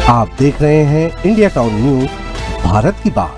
आप देख रहे हैं इंडिया टाउन न्यूज, भारत की बात।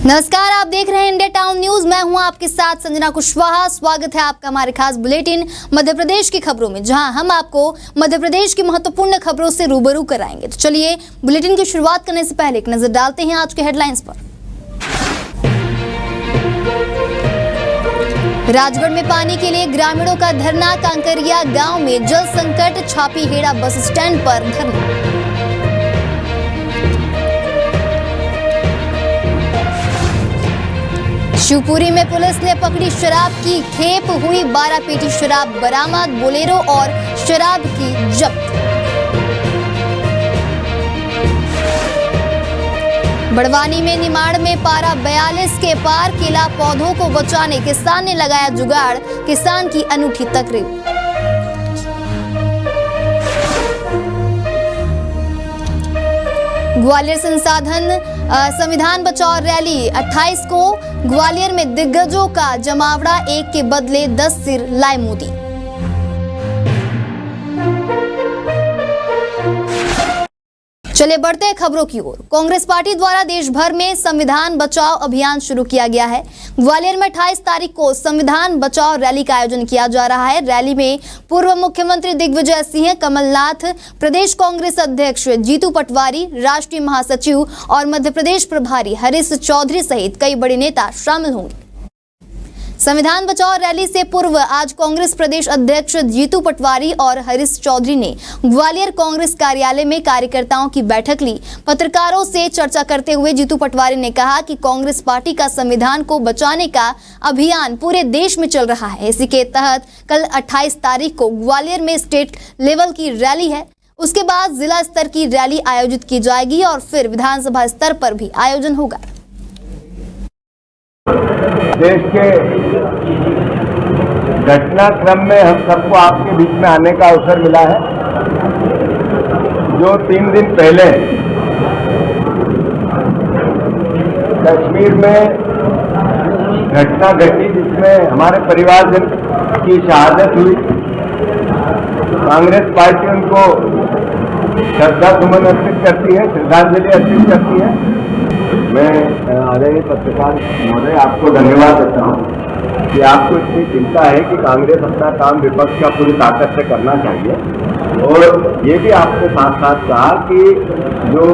नमस्कार, आप देख रहे हैं इंडिया टाउन न्यूज। मैं हूं आपके साथ संजना कुशवाहा। स्वागत है आपका हमारे खास बुलेटिन मध्य प्रदेश की खबरों में, जहां हम आपको मध्य प्रदेश की महत्वपूर्ण खबरों से रूबरू कराएंगे। तो चलिए बुलेटिन की शुरुआत करने से पहले एक नजर डालते हैं आज के हेडलाइंस पर। राजगढ़ में पानी के लिए ग्रामीणों का धरना। कांकरिया गांव में जल संकट। छापी हेड़ा बस स्टैंड पर धरना। शिवपुरी में पुलिस ने पकड़ी शराब की खेप। हुई 12 पेटी शराब बरामद। बोलेरो और शराब की जब्त। बड़वानी में निमाड़ में पारा 42 के पार। केला पौधों को बचाने किसान ने लगाया जुगाड़। किसान की अनूठी तकरीब। ग्वालियर संविधान बचाओ रैली 28 को। ग्वालियर में दिग्गजों का जमावड़ा। एक के बदले 10 सिर लाए मोदी। चलिए बढ़ते हैं खबरों की ओर। कांग्रेस पार्टी द्वारा देश भर में संविधान बचाओ अभियान शुरू किया गया है। ग्वालियर में 28 तारीख को संविधान बचाओ रैली का आयोजन किया जा रहा है। रैली में पूर्व मुख्यमंत्री दिग्विजय सिंह, कमलनाथ, प्रदेश कांग्रेस अध्यक्ष जीतू पटवारी, राष्ट्रीय महासचिव और मध्य प्रदेश प्रभारी हरीश चौधरी सहित कई बड़े नेता शामिल होंगे। संविधान बचाओ रैली से पूर्व आज कांग्रेस प्रदेश अध्यक्ष जीतू पटवारी और हरीश चौधरी ने ग्वालियर कांग्रेस कार्यालय में कार्यकर्ताओं की बैठक ली। पत्रकारों से चर्चा करते हुए जीतू पटवारी ने कहा कि कांग्रेस पार्टी का संविधान को बचाने का अभियान पूरे देश में चल रहा है। इसी के तहत कल 28 तारीख को ग्वालियर में स्टेट लेवल की रैली है। उसके बाद जिला स्तर की रैली आयोजित की जाएगी और फिर विधानसभा स्तर पर भी आयोजन होगा। देश के घटनाक्रम में हम सबको आपके बीच में आने का अवसर मिला है। जो 3 दिन पहले कश्मीर में घटना घटी, जिसमें हमारे परिवारजन की शहादत हुई, कांग्रेस पार्टी उनको श्रद्धा सुमन अर्पित करती है, श्रद्धांजलि अर्पित करती है। मैं आदरणीय पत्रकार महोदय आपको धन्यवाद देता हूँ कि आपको इतनी चिंता है कि कांग्रेस अपना काम विपक्ष का पूरी ताकत से करना चाहिए। और ये भी आपने साथ साथ कहा कि जो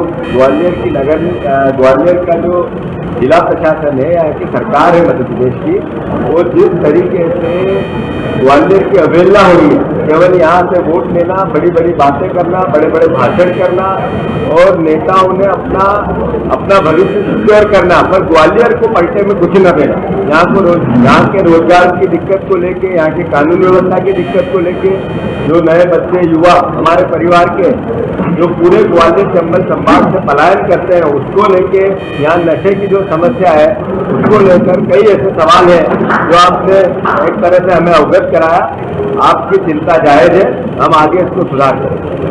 ग्वालियर का जो जिला प्रशासन है या की सरकार है मध्य प्रदेश की, वो जिस तरीके से ग्वालियर की अवहेलना हो रही है, केवल यहाँ से वोट लेना, बड़ी बड़ी बातें करना, बड़े बड़े भाषण करना और नेताओं ने अपना भविष्य सिक्योर करना, पर ग्वालियर को पलटे में कुछ न देना। यहाँ के रोजगार की दिक्कत को लेके, यहाँ की कानून व्यवस्था की दिक्कत को लेके, जो नए बच्चे युवा हमारे परिवार के जो पूरे ग्वालियर चंबल संभाग से पलायन करते हैं, उसको लेके, यहाँ नशे की जो समस्या है उसको लेकर कई ऐसे सवाल हैं जो आपने एक तरह से हमें अवगत कराया। आपकी चिंता जायज है, हम आगे इसको सुधार करेंगे।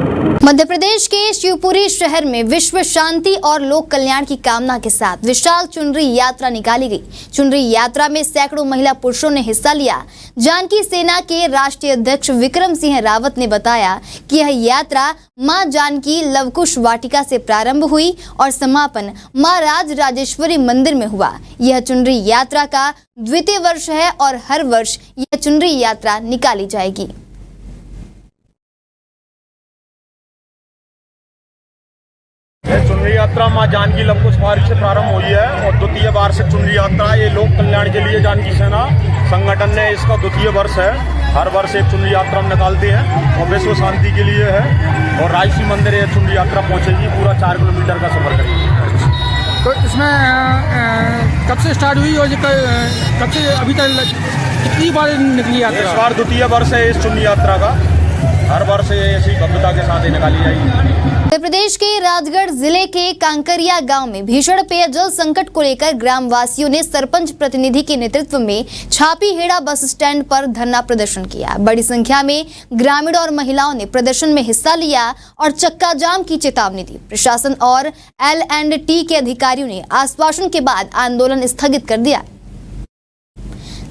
मध्य प्रदेश के शिवपुरी शहर में विश्व शांति और लोक कल्याण की कामना के साथ विशाल चुनरी यात्रा निकाली गई। चुनरी यात्रा में सैकड़ों महिला पुरुषों ने हिस्सा लिया। जानकी सेना के राष्ट्रीय अध्यक्ष विक्रम सिंह रावत ने बताया कि यह यात्रा मां जानकी लवकुश वाटिका से प्रारंभ हुई और समापन मां राजराजेश्वरी मंदिर में हुआ। यह चुनरी यात्रा का द्वितीय वर्ष है और हर वर्ष यह चुनरी यात्रा निकाली जाएगी। चुनरी यात्रा मां जानकी लवकुश वाटिका से प्रारंभ हुई है और द्वितीय वार्षिक चुनरी यात्रा ये लोक कल्याण के लिए जानकी सेना संगठन ने इसका द्वितीय वर्ष है। हर वर्ष एक चुनरी यात्रा हम निकालते हैं और विश्व शांति के लिए है और राजश्री मंदिर ये चुनरी यात्रा पहुंचेगी। पूरा 4 किलोमीटर का सफर करेगी। तो इसमें कब से स्टार्ट हुई और कब से अभी तक कितनी बार निकली यात्रा? इस बार द्वितीय वर्ष है इस चुनरी यात्रा का। हर वर्ष ऐसी भव्यता के साथ निकाली जाएगी। मध्य प्रदेश के राजगढ़ जिले के कांकरिया गांव में भीषण पेयजल संकट को लेकर ग्रामवासियों ने सरपंच प्रतिनिधि के नेतृत्व में छापी हेड़ा बस स्टैंड पर धरना प्रदर्शन किया। बड़ी संख्या में ग्रामीण और महिलाओं ने प्रदर्शन में हिस्सा लिया और चक्का जाम की चेतावनी दी। प्रशासन और L&T के अधिकारियों ने आश्वासन के बाद आंदोलन स्थगित कर दिया।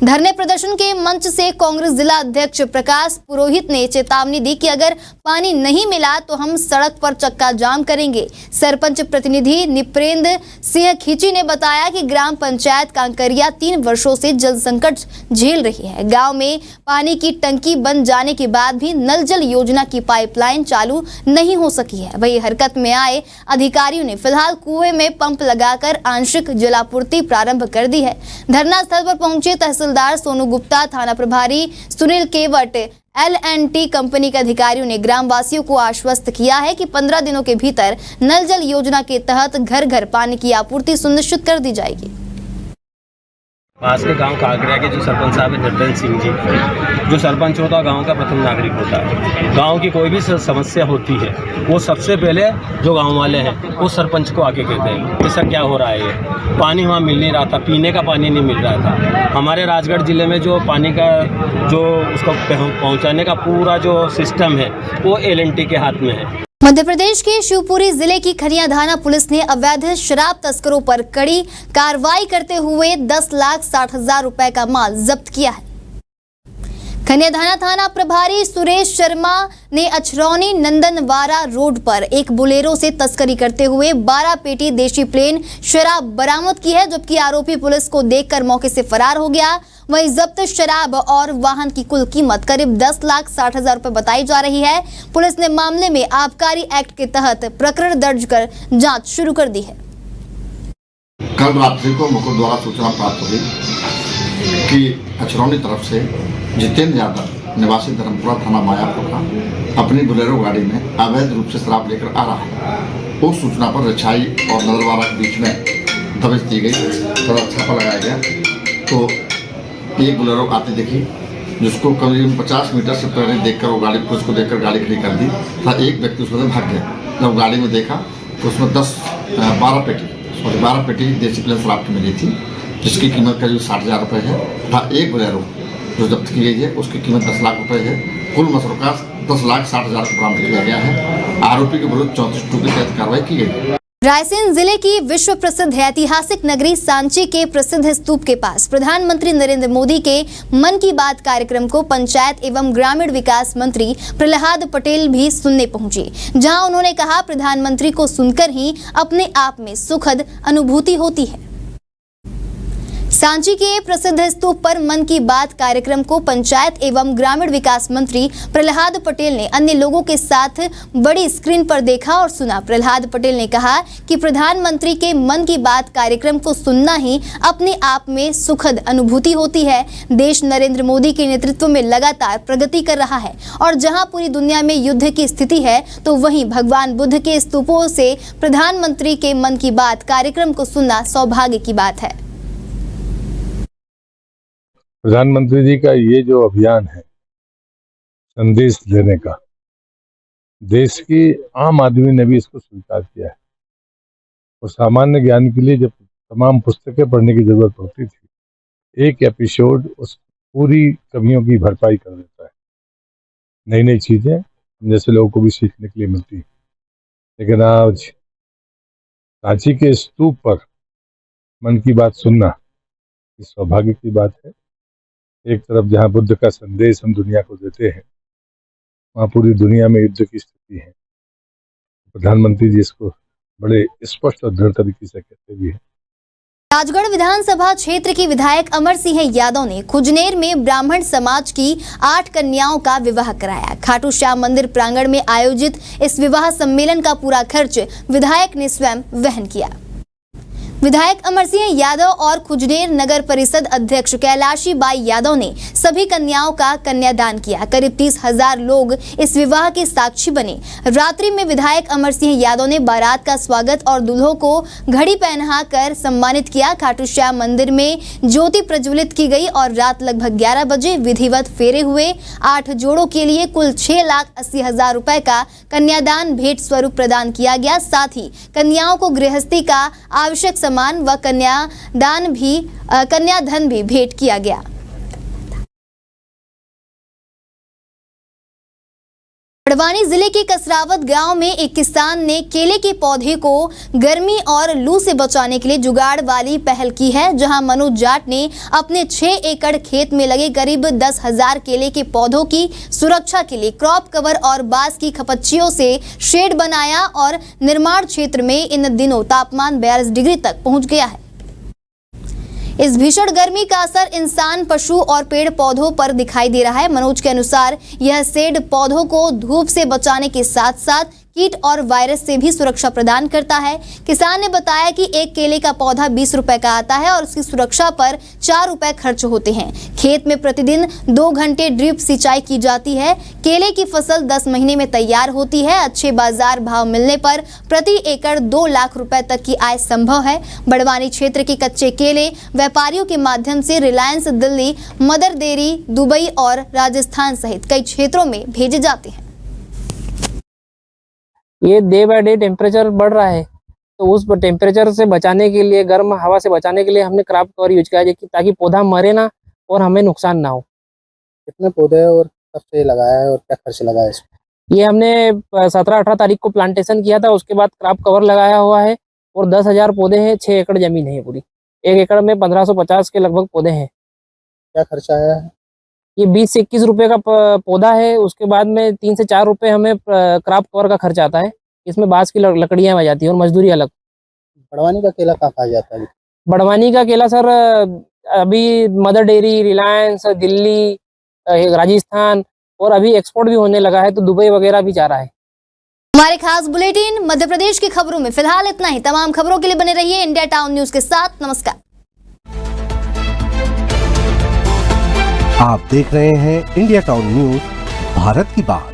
धरने प्रदर्शन के मंच से कांग्रेस जिला अध्यक्ष प्रकाश पुरोहित ने चेतावनी दी कि अगर पानी नहीं मिला तो हम सड़क पर चक्का जाम करेंगे। सरपंच प्रतिनिधि निप्रेंद्र सिंह खींची ने बताया कि ग्राम पंचायत कांकरिया 3 वर्षों से जल संकट झेल रही है। गांव में पानी की टंकी बन जाने के बाद भी नल जल योजना की पाइपलाइन चालू नहीं हो सकी है। वही हरकत में आए अधिकारियों ने फिलहाल कुएं में पंप लगाकर आंशिक जलापूर्ति प्रारंभ कर दी है। धरना स्थल पर पहुंचे तहसीलदार सोनू गुप्ता, थाना प्रभारी सुनील केवट, L&T कंपनी के अधिकारियों ने ग्रामवासियों को आश्वस्त किया है कि 15 दिनों के भीतर नल जल योजना के तहत घर घर पानी की आपूर्ति सुनिश्चित कर दी जाएगी। पास के गांव कांकरिया के जो सरपंच साहब है जगदन सिंह जी, जो सरपंच होता है गांव का प्रथम नागरिक होता है। गांव की कोई भी समस्या होती है वो सबसे पहले जो गांव वाले हैं वो सरपंच को आके कहते हैं ऐसा क्या हो रहा है, ये पानी वहाँ मिल नहीं रहा था, पीने का पानी नहीं मिल रहा था। हमारे राजगढ़ जिले में जो पानी का जो उसको पहुँचाने का पूरा जो सिस्टम है वो L&T के हाथ में है। मध्य प्रदेश के शिवपुरी जिले की खनियाधाना पुलिस ने अवैध शराब तस्करों पर कड़ी कार्रवाई करते हुए 10,60,000 रुपए का माल जब्त किया है। खनियाधाना थाना प्रभारी सुरेश शर्मा ने अछरौनी नंदनवारा रोड पर एक बोलेरो से तस्करी करते हुए 12 पेटी देशी प्लेन शराब बरामद की है, जबकि आरोपी पुलिस को देखकर मौके से फरार हो गया। वहीं जब्त शराब और वाहन की कुल कीमत करीब 10,60,000 रुपए बताई जा रही है। पुलिस ने मामले में आबकारी एक्ट के तहत प्रकरण दर्ज कर जांच शुरू कर दी है। कल रात्रि को मुकुल द्वारा सूचना प्राप्त हुई कि अछरौनी तरफ से जितेंद्र यादव निवासी धर्मपुरा थाना मायापुर का अपनी बोलेरो गाड़ी में अवैध रूप से शराब लेकर आ रहा है। उस सूचना पर रिछाई और नदरवारा के बीच में दबिश दी गई, थोड़ा छापा लगाया गया तो एक बोलेरो आती देखी, जिसको करीब 50 मीटर से पहले देखकर वो गाड़ी पुलिस को देखकर गाड़ी खड़ी कर दी था। एक व्यक्ति उसमें भाग गया। जब गाड़ी में देखा तो उसमें 12 पेटी देसी प्लेन शराब की मिली थी, जिसकी कीमत करीब 60,000 रुपये है तथा एक बोलेरो जो जब्त की गई है उसकी कीमत 10 लाख रुपये है। कुल मसरूका 10,60,000 को बरामद किया गया है। आरोपी के विरुद्ध 34(2) के तहत कार्रवाई की गई। रायसेन जिले की विश्व प्रसिद्ध ऐतिहासिक नगरी सांची के प्रसिद्ध स्तूप के पास प्रधानमंत्री नरेंद्र मोदी के मन की बात कार्यक्रम को पंचायत एवं ग्रामीण विकास मंत्री प्रहलाद पटेल भी सुनने पहुंचे, जहां उन्होंने कहा प्रधानमंत्री को सुनकर ही अपने आप में सुखद अनुभूति होती है। सांची के प्रसिद्ध स्तूप पर मन की बात कार्यक्रम को पंचायत एवं ग्रामीण विकास मंत्री प्रहलाद पटेल ने अन्य लोगों के साथ बड़ी स्क्रीन पर देखा और सुना। प्रहलाद पटेल ने कहा कि प्रधानमंत्री के मन की बात कार्यक्रम को सुनना ही अपने आप में सुखद अनुभूति होती है। देश नरेंद्र मोदी के नेतृत्व में लगातार प्रगति कर रहा है और जहां पूरी दुनिया में युद्ध की स्थिति है तो वहीं भगवान बुद्ध के स्तूपों से प्रधानमंत्री के मन की बात कार्यक्रम को सुनना सौभाग्य की बात है। प्रधानमंत्री जी का ये जो अभियान है संदेश देने का, देश की आम आदमी ने भी इसको स्वीकार किया है और सामान्य ज्ञान के लिए जब तमाम पुस्तकें पढ़ने की जरूरत होती थी, एक एपिसोड उस पूरी कमियों की भरपाई कर देता है। नई नई चीजें जैसे लोगों को भी सीखने के लिए मिलती है। लेकिन आज सांची के स्तूप पर मन की बात सुनना इस सौभाग्य की बात है। एक तरफ जहां बुद्ध का संदेश हम दुनिया को देते हैं, वहां पूरी दुनिया में युद्ध की स्थिति है। प्रधानमंत्री जी इसको बड़े स्पष्ट और दृढ़ तरीके से कहते भी हैं। राजगढ़ विधानसभा क्षेत्र की विधायक अमर सिंह यादव ने खुजनेर में ब्राह्मण समाज की 8 कन्याओं का विवाह कराया। खाटू श्याम मंदिर प्रांगण में आयोजित इस विवाह सम्मेलन का पूरा खर्च विधायक ने स्वयं वहन किया। विधायक अमर सिंह यादव और खुजनेर नगर परिषद अध्यक्ष कैलाशी बाई यादव ने सभी कन्याओं का कन्यादान किया। करीब 30,000 लोग इस विवाह के साक्षी बने। रात्रि में विधायक अमर सिंह यादव ने बारात का स्वागत और दूल्हों को घड़ी पहनाकर सम्मानित किया। खाटू श्याम मंदिर में ज्योति प्रज्वलित की गई और रात लगभग 11 बजे विधिवत फेरे हुए। 8 जोड़ों के लिए कुल 6,80,000 रुपए का कन्यादान भेंट स्वरूप प्रदान किया गया। साथ ही कन्याओं को गृहस्थी का आवश्यक सामान व कन्याधन भी भेंट किया गया। बड़वानी जिले के कसरावत गांव में एक किसान ने केले के पौधे को गर्मी और लू से बचाने के लिए जुगाड़ वाली पहल की है, जहां मनोज जाट ने अपने 6 एकड़ खेत में लगे करीब 10,000 केले के पौधों की सुरक्षा के लिए क्रॉप कवर और बांस की खपच्चियों से शेड बनाया और निर्माण क्षेत्र में इन दिनों तापमान 42 डिग्री तक पहुंच गया है। इस भीषण गर्मी का असर इंसान, पशु और पेड़ पौधों पर दिखाई दे रहा है। मनोज के अनुसार यह शेड पौधों को धूप से बचाने के साथ साथ कीट और वायरस से भी सुरक्षा प्रदान करता है। किसान ने बताया कि एक केले का पौधा 20 रुपए का आता है और उसकी सुरक्षा पर 4 रुपए खर्च होते हैं। खेत में प्रतिदिन 2 घंटे ड्रिप सिंचाई की जाती है। केले की फसल 10 महीने में तैयार होती है। अच्छे बाजार भाव मिलने पर प्रति एकड़ 2 लाख रुपए तक की आय संभव है। बड़वानी क्षेत्र के कच्चे केले व्यापारियों के माध्यम से Reliance Delhi, mother dairy, Dubai और राजस्थान सहित कई क्षेत्रों में भेजे जाते हैं। ये डे बाय डे टेम्परेचर बढ़ रहा है, तो उस टेम्परेचर से बचाने के लिए, गर्म हवा से बचाने के लिए हमने क्रॉप कवर यूज किया है, ताकि पौधा मरे ना और हमें नुकसान ना हो। कितने पौधे और कब से लगाया है और क्या खर्च लगा है इसमें? ये हमने 17-18 तारीख को प्लांटेशन किया था, उसके बाद क्रॉप कवर लगाया हुआ है और 10,000 पौधे हैं। 6 एकड़ जमीन है पूरी। 1 एकड़ में 1550 के लगभग पौधे हैं। क्या खर्चा आया है? ये 20 से 21 रुपए का पौधा है। उसके बाद में 3 से 4 रुपए हमें क्रॉप कवर का खर्च आता है। इसमें बांस की लकड़ियां आ जाती है और मजदूरी अलग। बड़वानी का केला कहाँ खाया जाता है? बड़वानी का केला सर अभी मदर डेयरी, रिलायंस, दिल्ली, राजस्थान और अभी एक्सपोर्ट भी होने लगा है, तो दुबई वगैरह भी जा रहा है। हमारे खास बुलेटिन मध्य प्रदेश की खबरों में फिलहाल इतना ही। तमाम खबरों के लिए बने रहिए इंडिया टाउन न्यूज के साथ। नमस्कार। आप देख रहे हैं इंडिया टाउन न्यूज, भारत की बात।